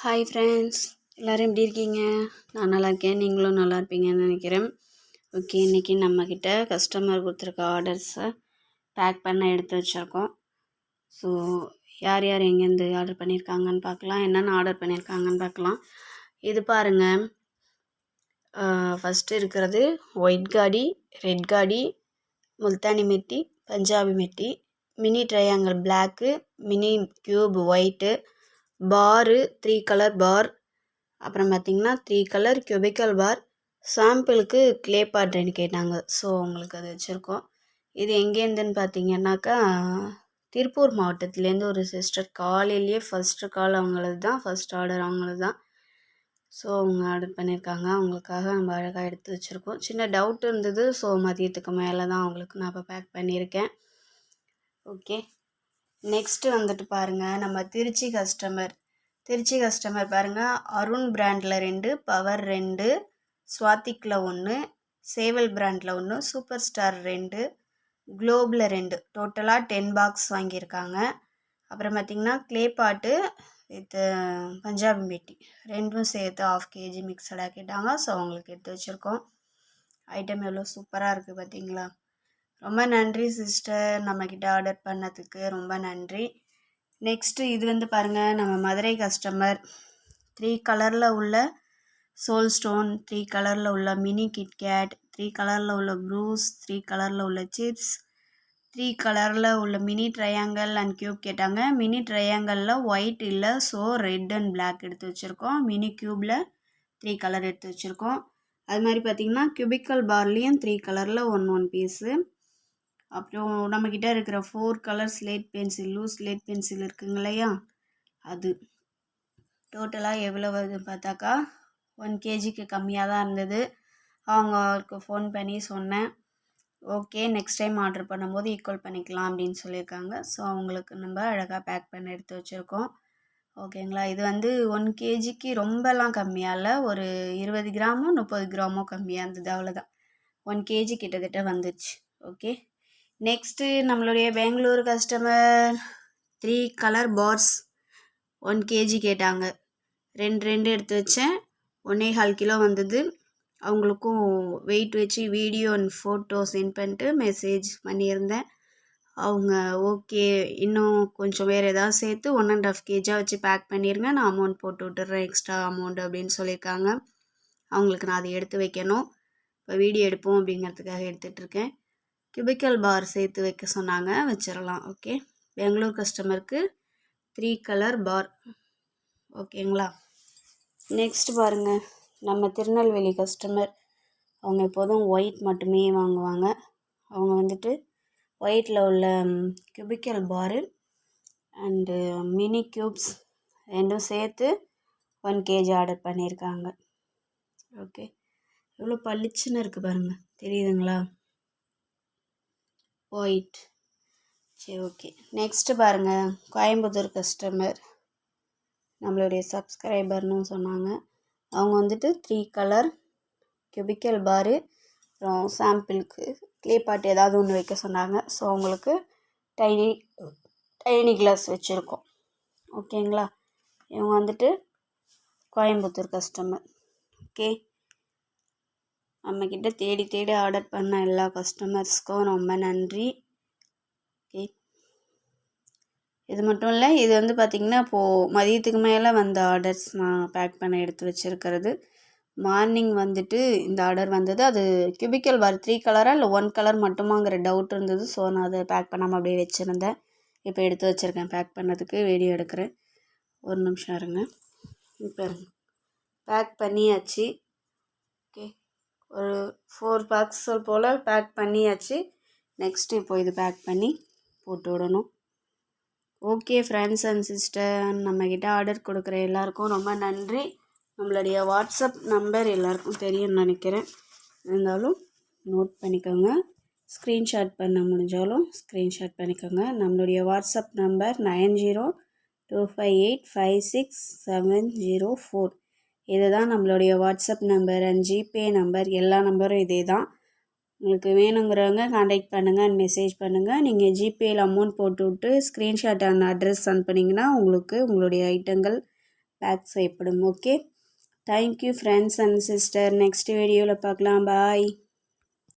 Hi friends, எல்லோரும் எப்படி இருக்கீங்க? நான் நல்லா இருக்கேன், நீங்களும் நல்லா இருப்பீங்கன்னு நினைக்கிறேன். ஓகே, இன்றைக்கி நம்மக்கிட்ட கஸ்டமர் கொடுத்துருக்க ஆர்டர்ஸை பேக் பண்ண எடுத்து வச்சுருக்கோம். ஸோ யார் யார் எங்கேருந்து ஆர்டர் பண்ணியிருக்காங்கன்னு பார்க்கலாம், என்னென்ன ஆர்டர் பண்ணியிருக்காங்கன்னு பார்க்கலாம். இது பாருங்கள், ஃபஸ்ட்டு இருக்கிறது ஒயிட் காடி, ரெட் காடி, Multani mitti, Punjabi mitti, mini triangle black, mini cube white, பாரு 3 கலர் பார், அப்புறம் பார்த்திங்கன்னா 3 கலர் கியூபிக்கல் பார். சாம்பிளுக்கு க்ளே பாட்ன்னு கேட்டாங்க, ஸோ உங்களுக்கு அது வச்சுருக்கோம். இது எங்கேருந்துன்னு பார்த்தீங்கன்னாக்கா திருப்பூர் மாவட்டத்துலேருந்து ஒரு சிஸ்டர் காலையிலேயே ஃபஸ்ட்டு கால் அவங்களது தான், ஃபஸ்ட் ஆர்டர் அவங்களது தான். ஸோ அவங்க ஆர்டர் பண்ணியிருக்காங்க, அவங்களுக்காக நம்ம அழகாக எடுத்து வச்சுருக்கோம். சின்ன டவுட் இருந்தது, ஸோ மதியத்துக்கு மேலே தான் அவங்களுக்கு நான் இப்போ பேக் பண்ணியிருக்கேன். ஓகே, நெக்ஸ்ட்டு வந்துட்டு பாருங்கள், நம்ம திருச்சி கஸ்டமர் பாருங்கள், அருண் பிராண்டில் 2, பவர் 2, ஸ்வாத்திக்கில் 1, சேவல் பிராண்டில் 1, சூப்பர் ஸ்டார் 2, குளோபில் 2, டோட்டலாக 10 பாக்ஸ் வாங்கியிருக்காங்க. அப்புறம் பார்த்திங்கன்னா க்ளே பாட்டு வித் பஞ்சாபி மெட்டி ரெண்டும் சேர்த்து 1/2 kg மிக்சடாக கேட்டாங்க, ஸோ அவங்களுக்கு எடுத்து வச்சுருக்கோம். ஐட்டம் எவ்வளோ சூப்பராக இருக்குது பார்த்திங்களா? ரொம்ப நன்றி சிஸ்டர், நம்மக்கிட்ட ஆர்டர் பண்ணதுக்கு ரொம்ப நன்றி. நெக்ஸ்ட்டு இது வந்து பாருங்கள், நம்ம மதுரை கஸ்டமர் 3 கலரில் உள்ள சோல் ஸ்டோன், 3 கலரில் உள்ள மினி கிட்கேட், 3 கலரில் உள்ள ப்ரூஸ், 3 கலரில் உள்ள சிப்ஸ், 3 கலரில் உள்ள மினி ட்ரையாங்கிள் அண்ட் க்யூப் கேட்டாங்க. மினி ட்ரையாங்கிளில் ஒயிட் இல்லை, ஸோ ரெட் அண்ட் பிளாக் எடுத்து வச்சுருக்கோம். மினி க்யூப்பில் 3 கலர் எடுத்து வச்சுருக்கோம். அது மாதிரி பார்த்திங்கன்னா கியூபிக்கல் பார்லேயும் 3 கலரில் 1 பீஸு. அப்புறம் நம்மக்கிட்ட இருக்கிற 4 colour slate pencil, loose slate pencil இருக்குங்க இல்லையா, அது டோட்டலாக எவ்வளோ வருது பார்த்தாக்கா 1 kgக்கு கம்மியாக தான் இருந்தது. அவங்களுக்கு ஃபோன் பண்ணி சொன்னேன், ஓகே நெக்ஸ்ட் டைம் ஆர்டர் பண்ணும்போது ஈக்குவல் பண்ணிக்கலாம் அப்படின்னு சொல்லியிருக்காங்க. ஸோ அவங்களுக்கு நம்ம அழகாக பேக் பண்ணி எடுத்து வச்சுருக்கோம். ஓகேங்களா? இது வந்து 1 kgக்கு ரொம்பலாம் கம்மியாக இல்லை, ஒரு 20 கிராமோ 30 கிராமோ கம்மியாக இருந்தது, அவ்வளோதான். 1 kg கிட்டத்தட்ட வந்துச்சு. ஓகே, நெக்ஸ்ட்டு நம்மளுடைய Bangalore customer 3 colour bars 1 kg கேட்டாங்க. 2 எடுத்து வச்சேன், 1.25 கிலோ வந்தது. அவங்களுக்கும் வெயிட் வச்சு வீடியோ அண்ட் ஃபோட்டோ சென்ட் பண்ணிட்டு மெசேஜ் பண்ணியிருந்தேன். அவங்க ஓகே, இன்னும் கொஞ்சம் வேறு ஏதாவது சேர்த்து 1.5 kg வச்சு பேக் பண்ணிடுங்க, நான் அமௌண்ட் போட்டு விட்டுறேன், எக்ஸ்ட்ரா அமௌண்ட் அப்படின்னு சொல்லியிருக்காங்க. அவங்களுக்கு நான் அதை எடுத்து வைக்கணும், இப்போ வீடியோ எடுப்போம் அப்படிங்கிறதுக்காக எடுத்துகிட்ருக்கேன். கியூபிக்கல் பார் சேர்த்து வைக்க சொன்னாங்க, வச்சிடலாம். ஓகே, பெங்களூர் கஸ்டமருக்கு 3 கலர் பார். ஓகேங்களா? நெக்ஸ்ட் பாருங்கள், நம்ம திருநெல்வேலி கஸ்டமர், அவங்க எப்போதும் ஒயிட் மட்டுமே வாங்குவாங்க. அவங்க வந்துட்டு ஒயிட்டில் உள்ள கியூபிக்கல் பாரு அண்டு மினி க்யூப்ஸ் ரெண்டும் சேர்த்து 1 kg ஆர்டர் பண்ணியிருக்காங்க. ஓகே, எவ்வளோ பளிச்சுன்னு இருக்குது பாருங்கள், தெரியுதுங்களா? ஒயிட். சரி, ஓகே. நெக்ஸ்ட்டு பாருங்கள், கோயம்புத்தூர் கஸ்டமர், நம்மளுடைய சப்ஸ்கிரைபர்னு சொன்னாங்க. அவங்க வந்துட்டு 3 கலர் கியூபிக்கல் பாரு, அப்புறம் சாம்பிளுக்கு க்ளே பாட் ஏதாவது ஒன்று வைக்க சொன்னாங்க. ஸோ அவங்களுக்கு டைனி கிளாஸ் வச்சுருக்கோம். ஓகேங்களா? இவங்க வந்துட்டு கோயம்புத்தூர் கஸ்டமர். ஓகே, நம்மக்கிட்ட தேடி தேடி ஆர்டர் பண்ண எல்லா கஸ்டமர்ஸ்க்கும் ரொம்ப நன்றி. ஓகே, இது மட்டும் இல்லை, இது வந்து பார்த்திங்கன்னா இப்போது மதியத்துக்கு மேலே வந்த ஆர்டர்ஸ் நான் பேக் பண்ண எடுத்து வச்சுருக்கிறது. மார்னிங் வந்துட்டு இந்த ஆர்டர் வந்தது, அது கியூபிக்கல் பார் 3 கலராக இல்லை 1 கலர் மட்டுமாங்கிற டவுட் இருந்தது. ஸோ நான் அதை பேக் பண்ணாமல் அப்படியே வச்சுருந்தேன், இப்போ எடுத்து வச்சுருக்கேன், பேக் பண்ணதுக்கு வீடியோ எடுக்கிறேன். ஒரு நிமிஷம் இருங்க. இப்போ பேக் பண்ணியாச்சு. ஓகே, ஒரு 4 பாக்ஸ் போல் பேக் பண்ணியாச்சு. நெக்ஸ்ட்டு இப்போ இது பேக் பண்ணி போட்டு விடணும். ஓகே ஃப்ரெண்ட்ஸ் அண்ட் சிஸ்டர், நம்மக்கிட்ட ஆர்டர் கொடுக்குற எல்லாருக்கும் ரொம்ப நன்றி. நம்மளுடைய வாட்ஸ்அப் நம்பர் எல்லாருக்கும் தெரியும்னு நினைக்கிறேன், இருந்தாலும் நோட் பண்ணிக்கோங்க. ஸ்க்ரீன்ஷாட் பண்ண முடிஞ்சாலும் ஸ்க்ரீன்ஷாட் பண்ணிக்கோங்க. நம்மளுடைய வாட்ஸ்அப் நம்பர் 9025856704. இதுதான் நம்மளுடைய WhatsApp number and GPay number, எல்லா நம்பரும் இதே தான். உங்களுக்கு வேணுங்கிறவங்க காண்டாக்ட் பண்ணுங்கள் அண்ட் மெசேஜ் பண்ணுங்கள். நீங்கள் ஜிபேயில் அமௌண்ட் போட்டு விட்டு ஸ்க்ரீன்ஷாட் அண்ட் அட்ரஸ் அனுப்புனீங்கன்னா உங்களுக்கு உங்களுடைய ஐட்டங்கள் பேக் செய்யப்படும். Okay, thank you friends and sister. Next வீடியோவில் பார்க்கலாம். பாய்.